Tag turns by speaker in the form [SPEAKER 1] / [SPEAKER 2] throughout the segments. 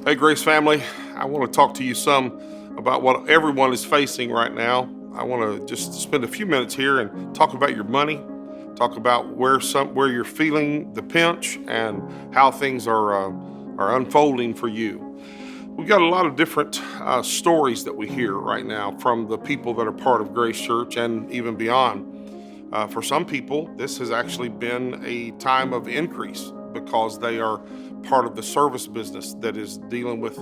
[SPEAKER 1] Hey, Grace family, I want to talk to you some about what everyone is facing right now. I want to just spend a few minutes here and talk about your money, talk about where you're feeling the pinch and how things are unfolding for you. We've got a lot of different stories that we hear right now from the people that are part of Grace Church and even beyond. For some people, this has actually been a time of increase because they are part of the service business that is dealing with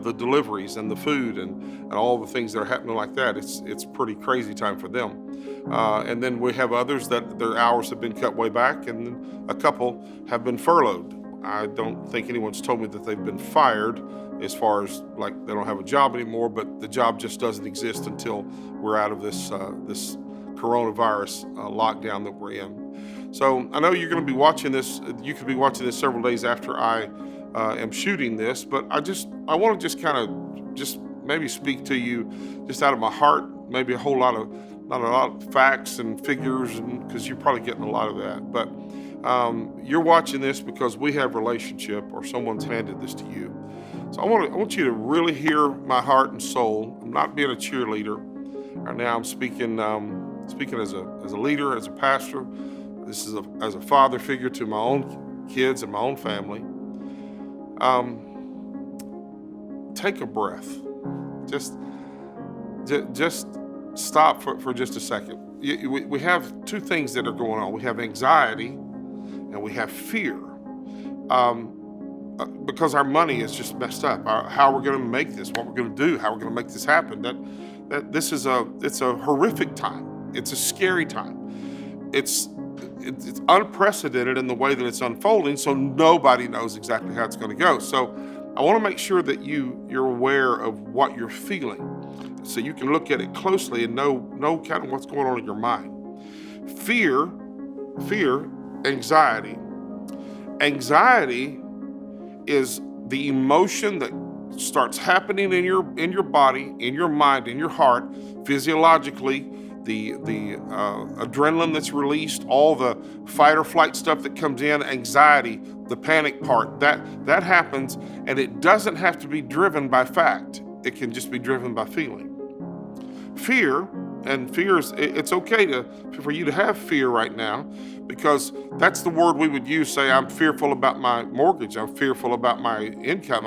[SPEAKER 1] the deliveries and the food and all the things that are happening like that. It's pretty crazy time for them. And then we have others that their hours have been cut way back, and then a couple have been furloughed. I don't think anyone's told me that they've been fired as far as like they don't have a job anymore, but the job just doesn't exist until we're out of this coronavirus lockdown that we're in. So I know you're going to be watching this. You could be watching this several days after I am shooting this, but I want to just kind of just maybe speak to you just out of my heart. Maybe not a lot of facts and figures, and because you're probably getting a lot of that. But you're watching this because we have relationship, or someone's handed this to you. So I want you to really hear my heart and soul. I'm not being a cheerleader. Right now, I'm speaking as a leader, as a pastor. This is as a father figure to my own kids and my own family. Take a breath. Just stop for just a second. We have two things that are going on. We have anxiety and we have fear. Because our money is just messed up. How we're going to make this, what we're going to do, how we're going to make this happen. That this is it's a horrific time. It's a scary time. It's unprecedented in the way that it's unfolding, so nobody knows exactly how it's going to go. So I want to make sure that you're aware of what you're feeling, so you can look at it closely and know kind of what's going on in your mind. Fear, anxiety. Anxiety is the emotion that starts happening in your body, in your mind, in your heart, physiologically. The adrenaline that's released, all the fight or flight stuff that comes in, anxiety, the panic part, that happens, and it doesn't have to be driven by fact. It can just be driven by feeling. Fear is, it's okay for you to have fear right now, because that's the word we would use. Say, I'm fearful about my mortgage. I'm fearful about my income.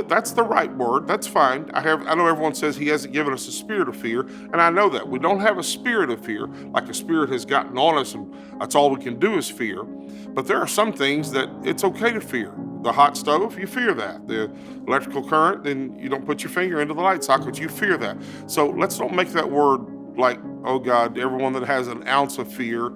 [SPEAKER 1] That's the right word. That's fine. I know everyone says he hasn't given us a spirit of fear, and I know that. We don't have a spirit of fear, like a spirit has gotten on us, and that's all we can do is fear. But there are some things that it's okay to fear. The hot stove, you fear that. The electrical current, then you don't put your finger into the light socket, you fear that. So let's don't make that word like, oh God, everyone that has an ounce of fear,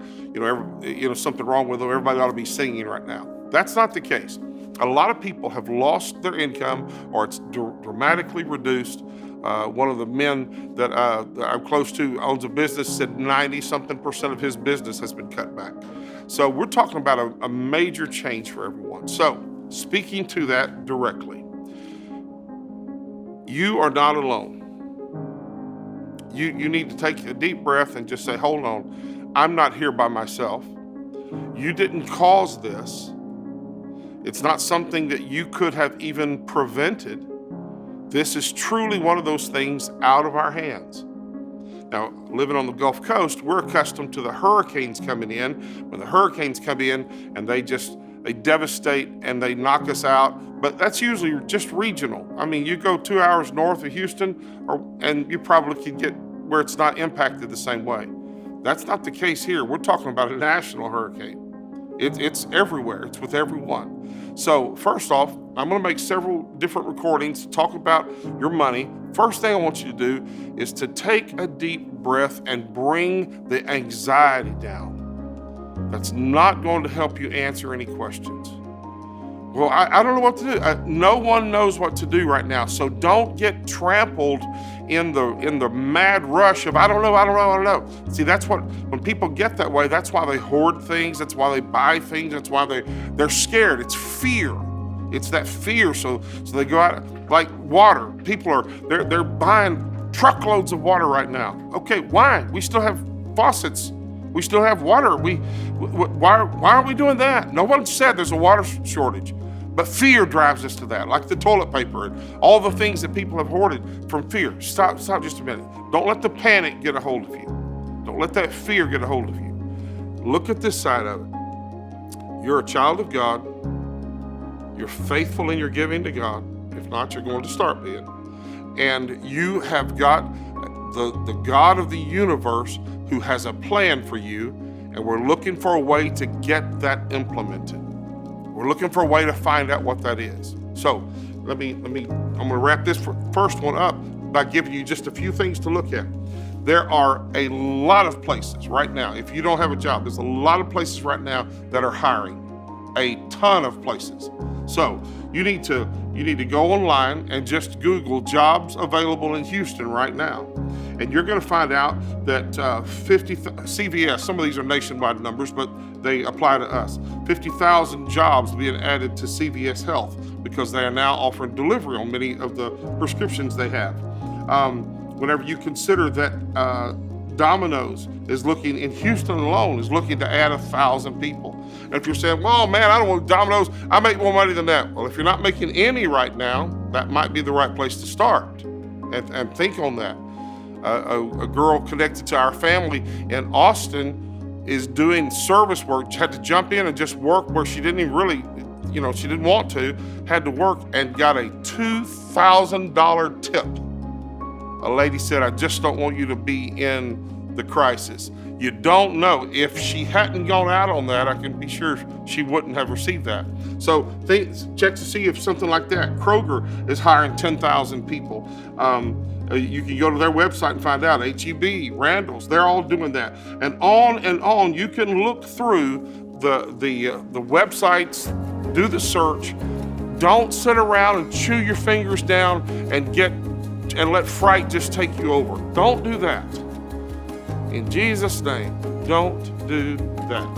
[SPEAKER 1] something wrong with them, everybody ought to be singing right now. That's not the case. A lot of people have lost their income, or it's dramatically reduced. One of the men that I'm close to owns a business, said 90-something% of his business has been cut back. So we're talking about a major change for everyone. So speaking to that directly, you are not alone. You need to take a deep breath and just say, hold on, I'm not here by myself. You didn't cause this. It's not something that you could have even prevented. This is truly one of those things out of our hands. Now, living on the Gulf Coast, we're accustomed to the hurricanes coming in. When the hurricanes come in and they devastate and they knock us out, but that's usually just regional. I mean, you go 2 hours north of Houston and you probably can get where it's not impacted the same way. That's not the case here. We're talking about a national hurricane. It's everywhere. It's with everyone. So first off, I'm going to make several different recordings to talk about your money. First thing I want you to do is to take a deep breath and bring the anxiety down. That's not going to help you answer any questions. Well, I don't know what to do. No one knows what to do right now. So don't get trampled in the mad rush of I don't know. See, that's when people get that way, that's why they hoard things. That's why they buy things. That's why they're scared. It's fear. It's that fear. So they go out like water. They're buying truckloads of water right now. Okay, why? We still have faucets. We still have water. Why are we doing that? No one said there's a water shortage. But fear drives us to that, like the toilet paper and all the things that people have hoarded from fear. Stop just a minute. Don't let the panic get a hold of you. Don't let that fear get a hold of you. Look at this side of it. You're a child of God. You're faithful in your giving to God. If not, you're going to start being. And you have got the God of the universe who has a plan for you, and we're looking for a way to get that implemented. We're looking for a way to find out what that is. So I'm going to wrap this first one up by giving you just a few things to look at. There are a lot of places right now, if you don't have a job, there's a lot of places right now that are hiring, a ton of places. So you need to go online and just Google jobs available in Houston right now. And you're going to find out that CVS, some of these are nationwide numbers, but they apply to us. 50,000 jobs being added to CVS Health because they are now offering delivery on many of the prescriptions they have. Whenever you consider that Domino's is looking, in Houston alone, is looking to add 1,000 people. And if you're saying, well, man, I don't want Domino's, I make more money than that. Well, if you're not making any right now, that might be the right place to start. And think on that. A girl connected to our family in Austin is doing service work, had to jump in and just work where she didn't even really, she didn't want to, had to work and got a $2,000 tip. A lady said, I just don't want you to be in the crisis. You don't know. If she hadn't gone out on that, I can be sure she wouldn't have received that. So check to see if something like that. Kroger is hiring 10,000 people. You can go to their website and find out. H-E-B, Randall's, they're all doing that. And on. You can look through the websites, do the search. Don't sit around and chew your fingers down and let fright just take you over. Don't do that. In Jesus' name, don't do that.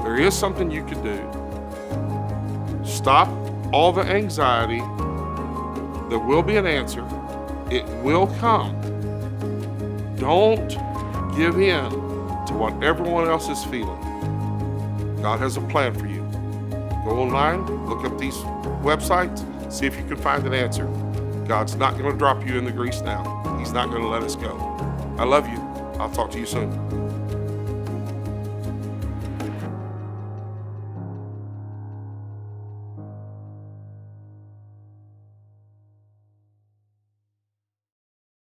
[SPEAKER 1] There is something you can do. Stop all the anxiety. There will be an answer. It will come. Don't give in to what everyone else is feeling. God has a plan for you. Go online, look up these websites, see if you can find an answer. God's not going to drop you in the grease now. He's not going to let us go. I love you. I'll talk to you soon.